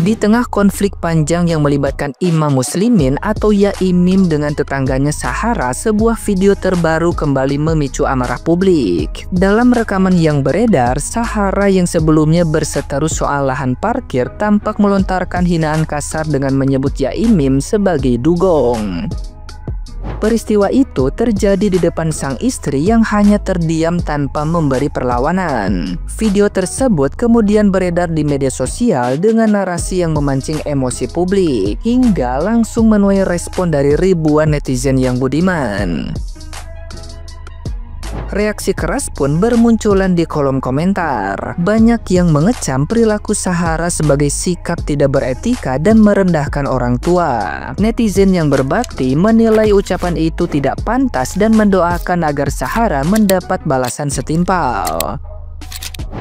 Di tengah konflik panjang yang melibatkan Imam Muslimin atau Yaimim dengan tetangganya Sahara, sebuah video terbaru kembali memicu amarah publik. Dalam rekaman yang beredar, Sahara yang sebelumnya berseteru soal lahan parkir tampak melontarkan hinaan kasar dengan menyebut Yaimim sebagai dugong. Peristiwa itu terjadi di depan sang istri yang hanya terdiam tanpa memberi perlawanan. Video tersebut kemudian beredar di media sosial dengan narasi yang memancing emosi publik, hingga langsung menuai respon dari ribuan netizen yang budiman. Reaksi keras pun bermunculan di kolom komentar. Banyak yang mengecam perilaku Sahara sebagai sikap tidak beretika dan merendahkan orang tua. Netizen yang berbakti menilai ucapan itu tidak pantas dan mendoakan agar Sahara mendapat balasan setimpal.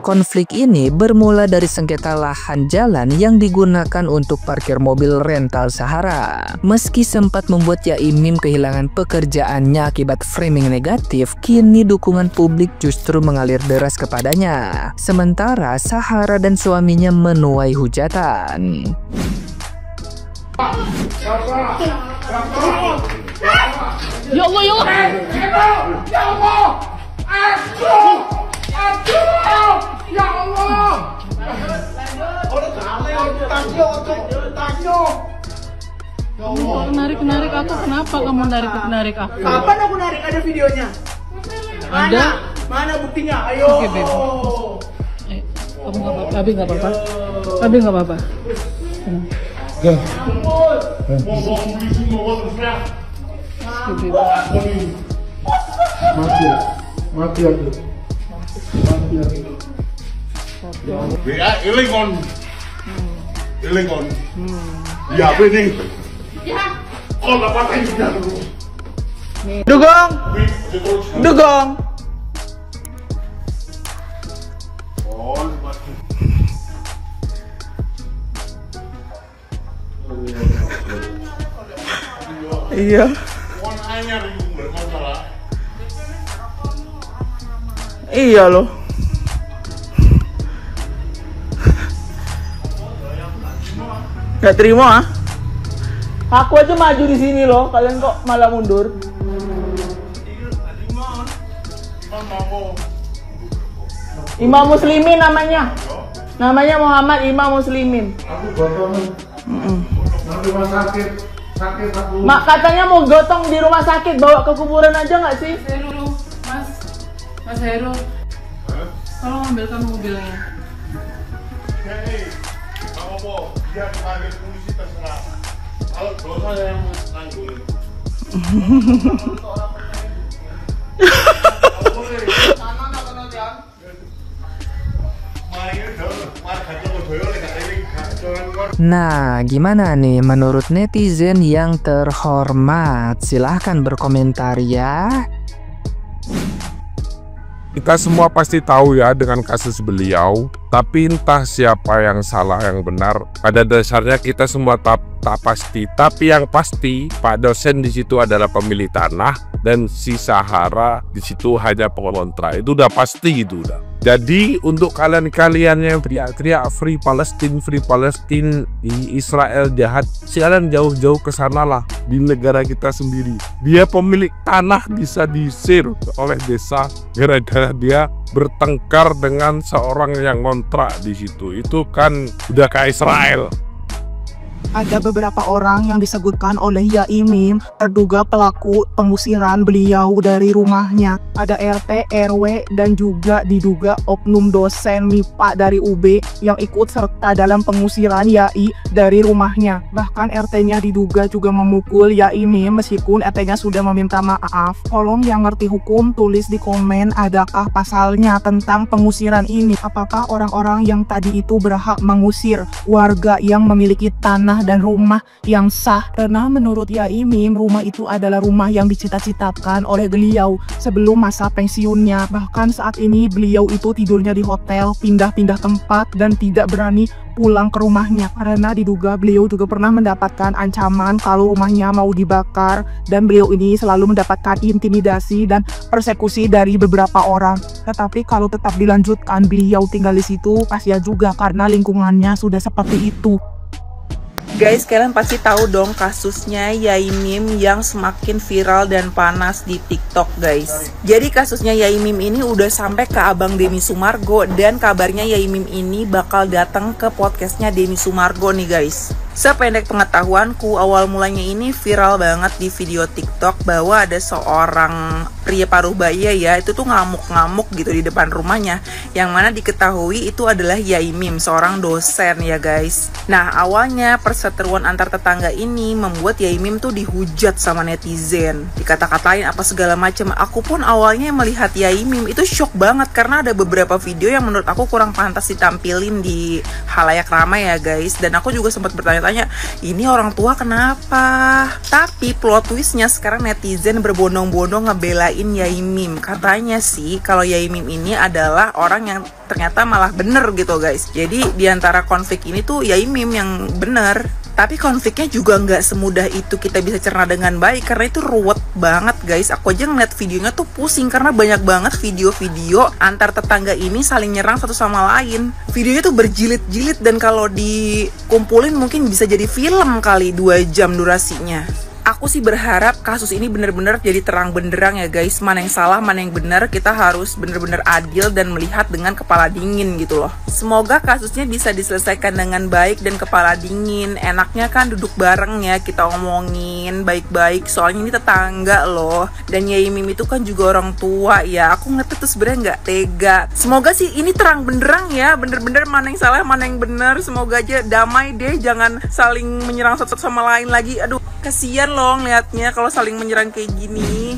Konflik ini bermula dari sengketa lahan jalan yang digunakan untuk parkir mobil rental Sahara. Meski sempat membuat Yaimim kehilangan pekerjaannya akibat framing negatif, kini dukungan publik justru mengalir deras kepadanya. Sementara Sahara dan suaminya menuai hujatan. Ya Allah, ya Allah. Ya Allah. Ya Allah. Narik aku, kenapa kamu narik aku? Kapan aku narik? Ada videonya? Ada? Mana buktinya? Ayo. Oke, Beb. Kamu nggak apa-apa, Abi nggak apa-apa. Abi nggak apa-apa. Mati aku. Ya, iling kon. Ya, apa ini? Ya. Oh, nggak pakai juga. Dugong. Dugong. Iya. Iya loh. Gak terima ah? Aku aja maju di sini loh, kalian kok malah mundur? Imam Muslimin namanya. Namanya Muhammad Imam Muslimin. Aku gotong di rumah sakit. Sakit aku. Mak katanya mau gotong di rumah sakit, bawa ke kuburan aja nggak sih? Heru, Mas Heru. Tolong ambilkan mobilnya. Hei, kamu mau dia dipanggil polisi terserah. Kalau dosa yang nanggung. Nah, gimana nih menurut netizen yang terhormat? Silahkan berkomentar ya. Kita semua pasti tahu ya dengan kasus beliau, tapi entah siapa yang salah yang benar. Pada dasarnya kita semua tak pasti, tapi yang pasti Pak dosen di situ adalah pemilik tanah dan si Sahara di situ hanya pengontra. Itu udah pasti gitu udah. Jadi untuk kalian-kalian yang teriak-teriak Free Palestine, di Israel jahat, silakan jauh-jauh ke sana lah, di negara kita sendiri. Dia pemilik tanah bisa diusir oleh desa gara-gara dia bertengkar dengan seorang yang ngontrak di situ. Itu kan udah kayak Israel. Ada beberapa orang yang disebutkan oleh Yaimim terduga pelaku pengusiran beliau dari rumahnya. Ada RT, RW, dan juga diduga oknum dosen MIPA dari UB yang ikut serta dalam pengusiran Yai dari rumahnya. Bahkan RT-nya diduga juga memukul Yaimim meskipun RT-nya sudah meminta maaf. Tolong yang ngerti hukum tulis di komen adakah pasalnya tentang pengusiran ini. Apakah orang-orang yang tadi itu berhak mengusir warga yang memiliki tanah dan rumah yang sah? Karena menurut Yaimim rumah itu adalah rumah yang dicita-citakan oleh beliau sebelum masa pensiunnya. Bahkan saat ini beliau itu tidurnya di hotel, pindah-pindah tempat dan tidak berani pulang ke rumahnya karena diduga beliau juga pernah mendapatkan ancaman kalau rumahnya mau dibakar, dan beliau ini selalu mendapatkan intimidasi dan persekusi dari beberapa orang. Tetapi kalau tetap dilanjutkan beliau tinggal di situ, kasihan juga karena lingkungannya sudah seperti itu. Guys, kalian pasti tahu dong kasusnya Yai Mim yang semakin viral dan panas di TikTok, guys. Jadi kasusnya Yai Mim ini udah sampai ke Abang Denny Sumargo, dan kabarnya Yai Mim ini bakal datang ke podcastnya Denny Sumargo nih, guys. Sependek pengetahuanku, awal mulanya ini viral banget di video TikTok bahwa ada seorang pria paruh baya ya, itu tuh ngamuk-ngamuk gitu di depan rumahnya, yang mana diketahui itu adalah Yai Mim, seorang dosen ya guys. Nah, awalnya perseteruan antar tetangga ini membuat Yai Mim tuh dihujat sama netizen, dikata-katain apa segala macam. Aku pun awalnya melihat Yai Mim itu shock banget karena ada beberapa video yang menurut aku kurang pantas ditampilin di halayak ramai ya guys. Dan aku juga sempat bertanya-tanya, ini orang tua kenapa? Tapi plot twistnya sekarang netizen berbondong-bondong ngebelain Yai Mim. Katanya sih kalau Yai Mim ini adalah orang yang ternyata malah bener gitu guys. Jadi diantara konflik ini tuh Yai Mim yang bener. Tapi konfliknya juga nggak semudah itu kita bisa cerna dengan baik, karena itu ruwet banget guys. Aku aja ngeliat videonya tuh pusing karena banyak banget video-video antar tetangga ini saling nyerang satu sama lain. Videonya tuh berjilid-jilid, dan kalau dikumpulin mungkin bisa jadi film kali 2 jam durasinya. Aku sih berharap kasus ini bener-bener jadi terang benderang ya guys. Mana yang salah, mana yang benar. Kita harus bener-bener adil dan melihat dengan kepala dingin gitu loh. Semoga kasusnya bisa diselesaikan dengan baik dan kepala dingin. Enaknya kan duduk bareng ya, kita omongin baik-baik. Soalnya ini tetangga loh. Dan Yai Mim itu kan juga orang tua ya. Aku ngerti tuh sebenarnya nggak tega. Semoga sih ini terang benderang ya. Bener-bener mana yang salah, mana yang benar. Semoga aja damai deh. Jangan saling menyerang satu sama lain lagi. Aduh, kasian loh ngeliatnya kalau saling menyerang kayak gini.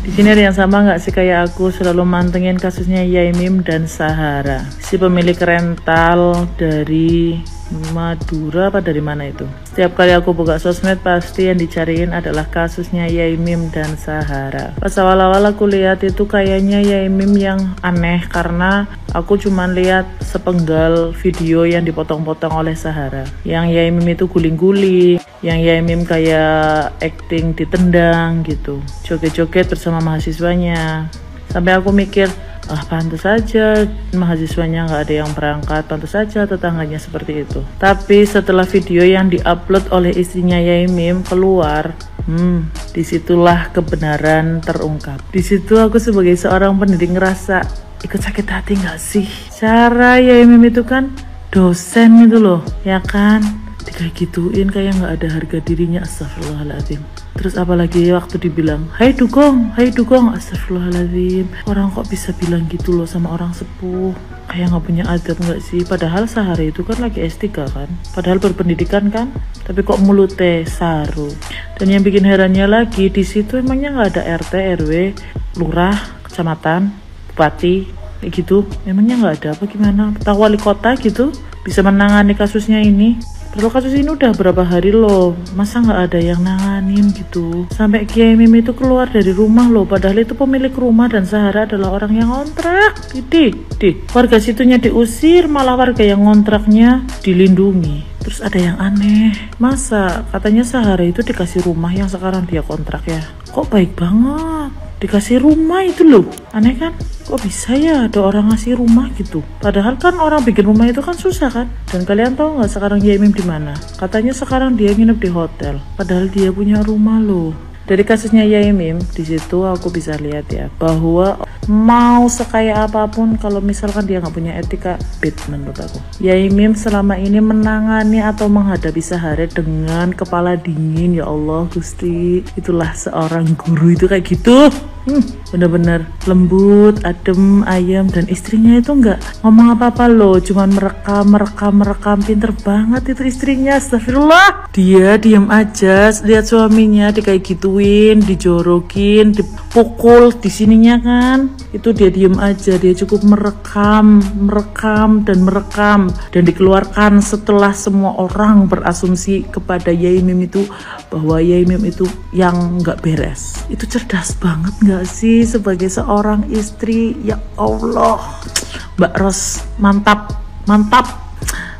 Di sini ada yang sama nggak sih kayak aku selalu mantengin kasusnya Yai Mim dan Sahara, si pemilik rental dari Madura apa dari mana itu. Setiap kali aku buka sosmed pasti yang dicariin adalah kasusnya Yai Mim dan Sahara. Pas awal-awal aku lihat itu kayaknya Yai Mim yang aneh karena aku cuman lihat sepenggal video yang dipotong-potong oleh Sahara. Yang Yai Mim itu guling-guling, yang Yai Mim kayak acting ditendang gitu, joget-joget bersama mahasiswanya. Sampai aku mikir, pantas saja mahasiswanya nggak ada yang berangkat, pantas saja tetangganya seperti itu. Tapi setelah video yang diupload oleh istrinya Yai Mim keluar, disitulah kebenaran terungkap. Disitu aku sebagai seorang pendidik ngerasa ikut sakit hati nggak sih? Cara Yai Mim itu kan dosen itu loh, ya kan? Kayak gituin kayak nggak ada harga dirinya, astagfirullahaladzim. Terus apalagi waktu dibilang hai dugong, astagfirullahaladzim. Orang kok bisa bilang gitu loh sama orang sepuh, kayak nggak punya adab nggak sih? Padahal Sahara itu kan lagi S3 kan, padahal berpendidikan kan, tapi kok mulutnya saru. Dan yang bikin herannya lagi, di situ emangnya nggak ada RT, RW, lurah, kecamatan, bupati kayak gitu? Emangnya nggak ada apa gimana? Tahu wali kota gitu bisa menangani kasusnya ini? Kalau kasus ini udah berapa hari loh, masa nggak ada yang nanganin gitu? Sampai Yai Mim itu keluar dari rumah loh, padahal itu pemilik rumah dan Sahara adalah orang yang ngontrak. Warga situnya diusir, malah warga yang ngontraknya dilindungi. Terus ada yang aneh, masa katanya Sahara itu dikasih rumah yang sekarang dia kontrak ya? Kok baik banget dikasih rumah itu loh, aneh kan? Kok bisa ya ada orang ngasih rumah gitu? Padahal kan orang bikin rumah itu kan susah kan? Dan kalian tahu nggak sekarang Yai Mim di mana? Katanya sekarang dia nginep di hotel, padahal dia punya rumah loh. Dari kasusnya Yai Mim, di situ aku bisa lihat ya bahwa mau sekaya apapun kalau misalkan dia nggak punya etika, bit menurut aku. Yai Mim selama ini menangani atau menghadapi Sahara dengan kepala dingin. Ya Allah Gusti, itulah seorang guru itu kayak gitu. Bener-bener lembut, adem, ayam. Dan istrinya itu nggak ngomong apa-apa loh, cuman merekam, pinter banget itu istrinya, astagfirullah. Dia diem aja lihat suaminya kayak gituin, dijorokin, dipukul di sininya kan, itu dia diem aja. Dia cukup merekam dan dikeluarkan setelah semua orang berasumsi kepada Yai Mim itu bahwa Yai Mim itu yang nggak beres. Itu cerdas banget nggak sih sebagai seorang istri? Ya Allah, Mbak Ros, mantap.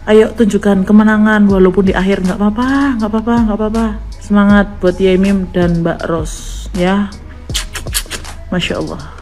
Ayo tunjukkan kemenangan walaupun di akhir. Nggak apa-apa. Semangat buat Yai Mim dan Mbak Ros ya, Masya Allah.